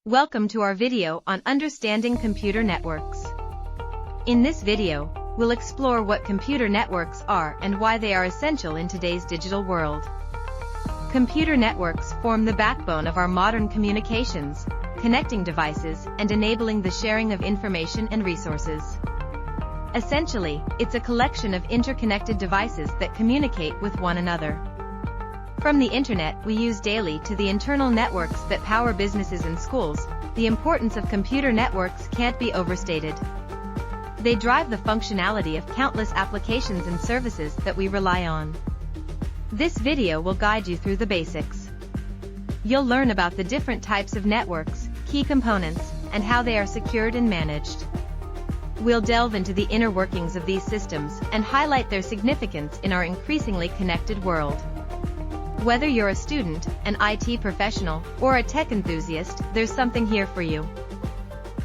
Welcome to our video on understanding computer networks. In this video, we'll explore what computer networks are and why they are essential in today's digital world. Computer networks form the backbone of our modern communications, connecting devices and enabling the sharing of information and resources. Essentially, it's a collection of interconnected devices that communicate with one another. From the internet we use daily to the internal networks that power businesses and schools, the importance of computer networks can't be overstated. They drive the functionality of countless applications and services that we rely on. This video will guide you through the basics. You'll learn about the different types of networks, key components, and how they are secured and managed. We'll delve into the inner workings of these systems and highlight their significance in our increasingly connected world. Whether you're a student, an IT professional, or a tech enthusiast, there's something here for you.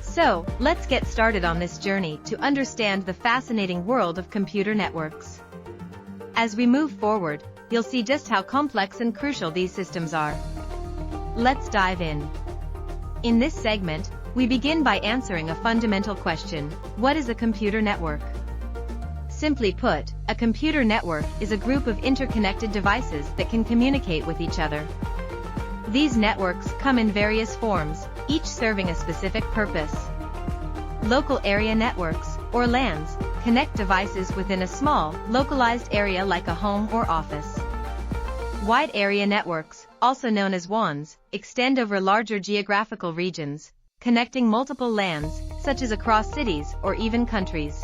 So, let's get started on this journey to understand the fascinating world of computer networks. As we move forward, you'll see just how complex and crucial these systems are. Let's dive in. In this segment, we begin by answering a fundamental question: what is a computer network? Simply put, a computer network is a group of interconnected devices that can communicate with each other. These networks come in various forms, each serving a specific purpose. Local area networks, or LANs, connect devices within a small, localized area like a home or office. Wide area networks, also known as WANs, extend over larger geographical regions, connecting multiple LANs, such as across cities or even countries.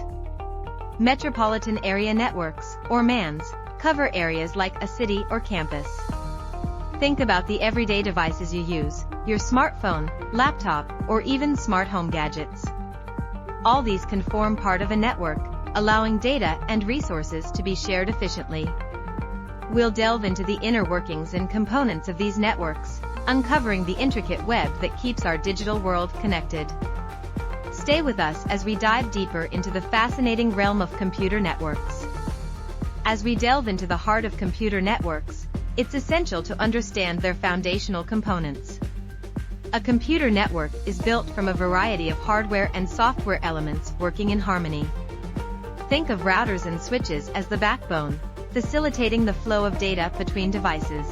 Metropolitan area networks, or MANs, cover areas like a city or campus. Think about the everyday devices you use: your smartphone, laptop, or even smart home gadgets. All these can form part of a network, allowing data and resources to be shared efficiently. We'll delve into the inner workings and components of these networks, uncovering the intricate web that keeps our digital world connected. Stay with us as we dive deeper into the fascinating realm of computer networks. As we delve into the heart of computer networks, it's essential to understand their foundational components. A computer network is built from a variety of hardware and software elements working in harmony. Think of routers and switches as the backbone, facilitating the flow of data between devices.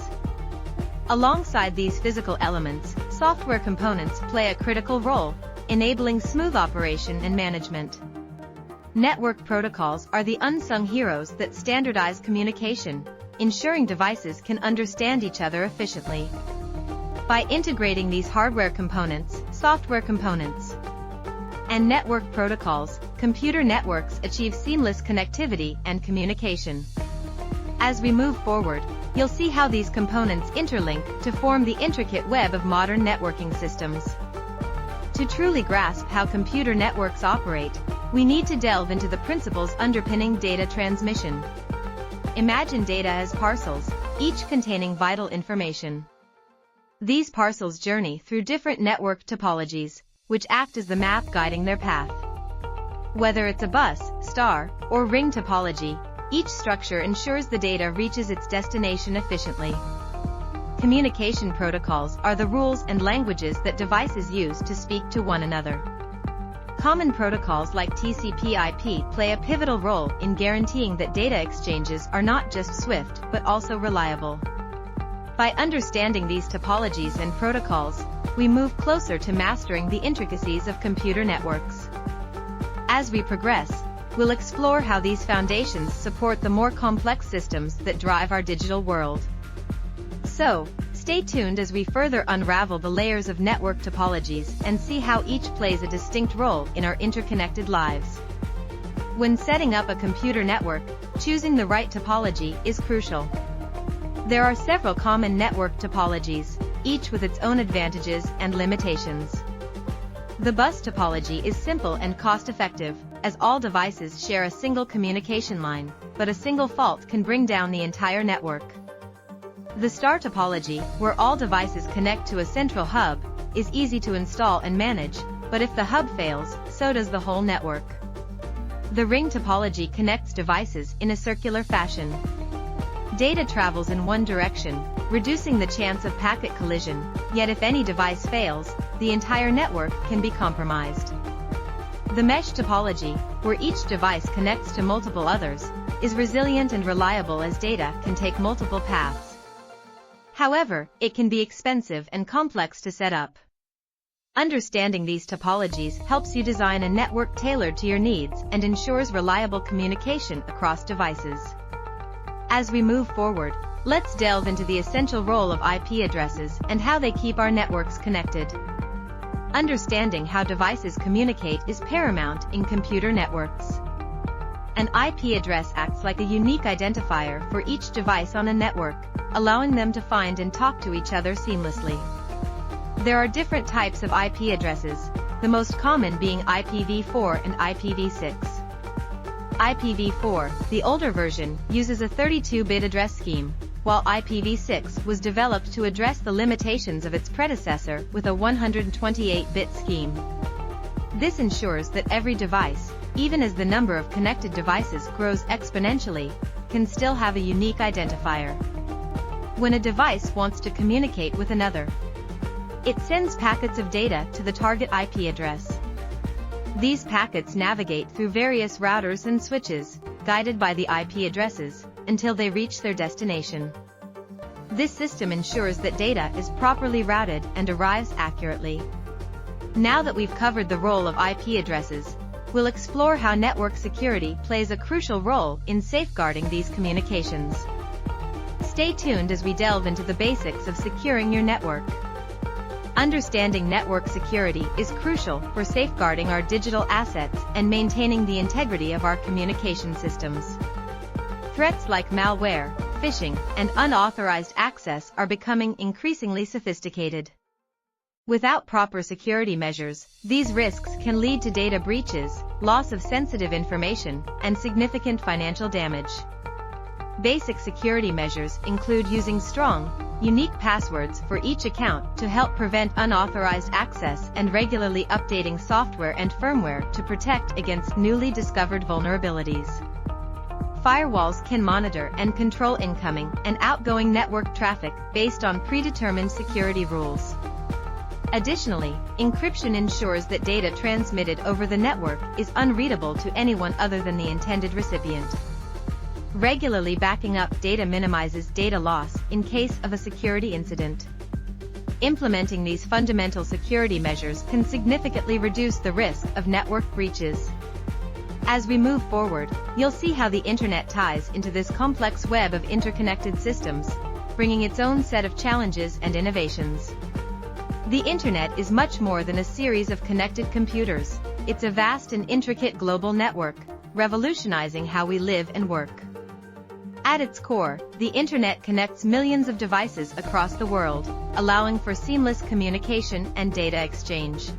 Alongside these physical elements, software components play a critical role, enabling smooth operation and management. Network protocols are the unsung heroes that standardize communication, ensuring devices can understand each other efficiently. By integrating these hardware components, software components, and network protocols, computer networks achieve seamless connectivity and communication. As we move forward, you'll see how these components interlink to form the intricate web of modern networking systems. To truly grasp how computer networks operate, we need to delve into the principles underpinning data transmission. Imagine data as parcels, each containing vital information. These parcels journey through different network topologies, which act as the map guiding their path. Whether it's a bus, star, or ring topology, each structure ensures the data reaches its destination efficiently. Communication protocols are the rules and languages that devices use to speak to one another. Common protocols like TCP/IP play a pivotal role in guaranteeing that data exchanges are not just swift but also reliable. By understanding these topologies and protocols, we move closer to mastering the intricacies of computer networks. As we progress, we'll explore how these foundations support the more complex systems that drive our digital world. So, stay tuned as we further unravel the layers of network topologies and see how each plays a distinct role in our interconnected lives. When setting up a computer network, choosing the right topology is crucial. There are several common network topologies, each with its own advantages and limitations. The bus topology is simple and cost-effective, as all devices share a single communication line, but a single fault can bring down the entire network. The star topology, where all devices connect to a central hub, is easy to install and manage, but if the hub fails, so does the whole network. The ring topology connects devices in a circular fashion. Data travels in one direction, reducing the chance of packet collision, yet if any device fails, the entire network can be compromised. The mesh topology, where each device connects to multiple others, is resilient and reliable as data can take multiple paths. However, it can be expensive and complex to set up. Understanding these topologies helps you design a network tailored to your needs and ensures reliable communication across devices. As we move forward, let's delve into the essential role of IP addresses and how they keep our networks connected. Understanding how devices communicate is paramount in computer networks. An IP address acts like a unique identifier for each device on a network, allowing them to find and talk to each other seamlessly. There are different types of IP addresses, the most common being IPv4 and IPv6. IPv4, the older version, uses a 32-bit address scheme, while IPv6 was developed to address the limitations of its predecessor with a 128-bit scheme. This ensures that every device, even as the number of connected devices grows exponentially, can still have a unique identifier. When a device wants to communicate with another, it sends packets of data to the target IP address. These packets navigate through various routers and switches, guided by the IP addresses, until they reach their destination. This system ensures that data is properly routed and arrives accurately. Now that we've covered the role of IP addresses, we'll explore how network security plays a crucial role in safeguarding these communications. Stay tuned as we delve into the basics of securing your network. Understanding network security is crucial for safeguarding our digital assets and maintaining the integrity of our communication systems. Threats like malware, phishing, and unauthorized access are becoming increasingly sophisticated. Without proper security measures, these risks can lead to data breaches, loss of sensitive information, and significant financial damage. Basic security measures include using strong, unique passwords for each account to help prevent unauthorized access and regularly updating software and firmware to protect against newly discovered vulnerabilities. Firewalls can monitor and control incoming and outgoing network traffic based on predetermined security rules. Additionally, encryption ensures that data transmitted over the network is unreadable to anyone other than the intended recipient. Regularly backing up data minimizes data loss in case of a security incident. Implementing these fundamental security measures can significantly reduce the risk of network breaches. As we move forward, you'll see how the internet ties into this complex web of interconnected systems, bringing its own set of challenges and innovations. The internet is much more than a series of connected computers. It's a vast and intricate global network, revolutionizing how we live and work. At its core, the internet connects millions of devices across the world, allowing for seamless communication and data exchange.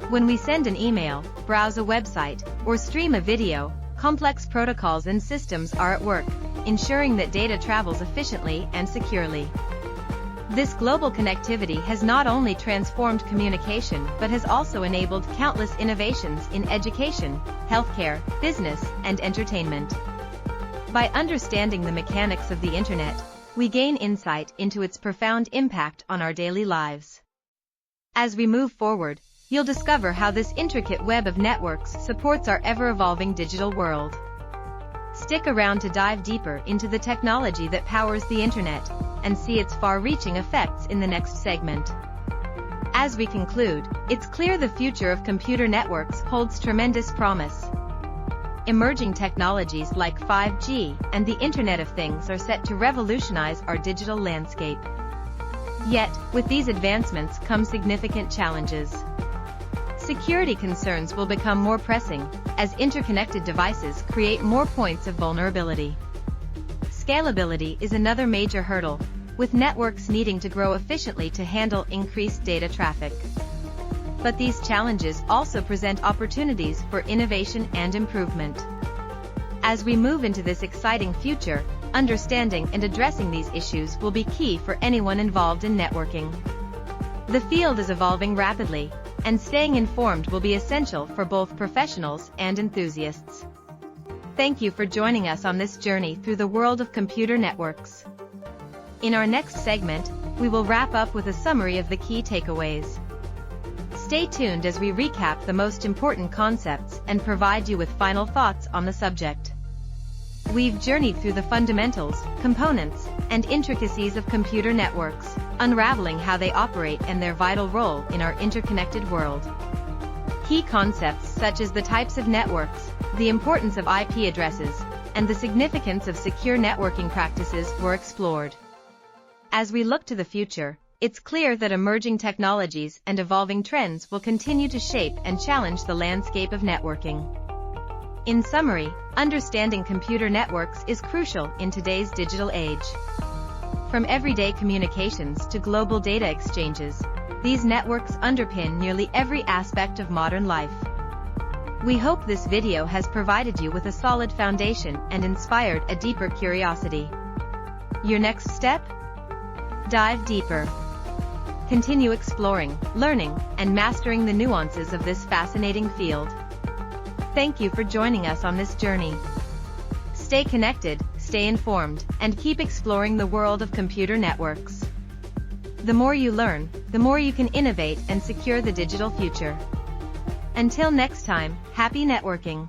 When we send an email, browse a website, or stream a video, complex protocols and systems are at work, ensuring that data travels efficiently and securely. This global connectivity has not only transformed communication but has also enabled countless innovations in education, healthcare, business, and entertainment. By understanding the mechanics of the internet, we gain insight into its profound impact on our daily lives. As we move forward, you'll discover how this intricate web of networks supports our ever-evolving digital world. Stick around to dive deeper into the technology that powers the internet and see its far-reaching effects in the next segment. As we conclude, it's clear the future of computer networks holds tremendous promise. Emerging technologies like 5G and the Internet of Things are set to revolutionize our digital landscape. Yet, with these advancements come significant challenges. Security concerns will become more pressing, as interconnected devices create more points of vulnerability. Scalability is another major hurdle, with networks needing to grow efficiently to handle increased data traffic. But these challenges also present opportunities for innovation and improvement. As we move into this exciting future, understanding and addressing these issues will be key for anyone involved in networking. The field is evolving rapidly, and staying informed will be essential for both professionals and enthusiasts. Thank you for joining us on this journey through the world of computer networks. In our next segment, we will wrap up with a summary of the key takeaways. Stay tuned as we recap the most important concepts and provide you with final thoughts on the subject. We've journeyed through the fundamentals, components, and intricacies of computer networks, unraveling how they operate and their vital role in our interconnected world. Key concepts such as the types of networks, the importance of IP addresses, and the significance of secure networking practices were explored. As we look to the future, it's clear that emerging technologies and evolving trends will continue to shape and challenge the landscape of networking. In summary, understanding computer networks is crucial in today's digital age. From everyday communications to global data exchanges, these networks underpin nearly every aspect of modern life. We hope this video has provided you with a solid foundation and inspired a deeper curiosity. Your next step? Dive deeper. Continue exploring, learning, and mastering the nuances of this fascinating field. Thank you for joining us on this journey. Stay connected, stay informed, and keep exploring the world of computer networks. The more you learn, the more you can innovate and secure the digital future. Until next time, happy networking!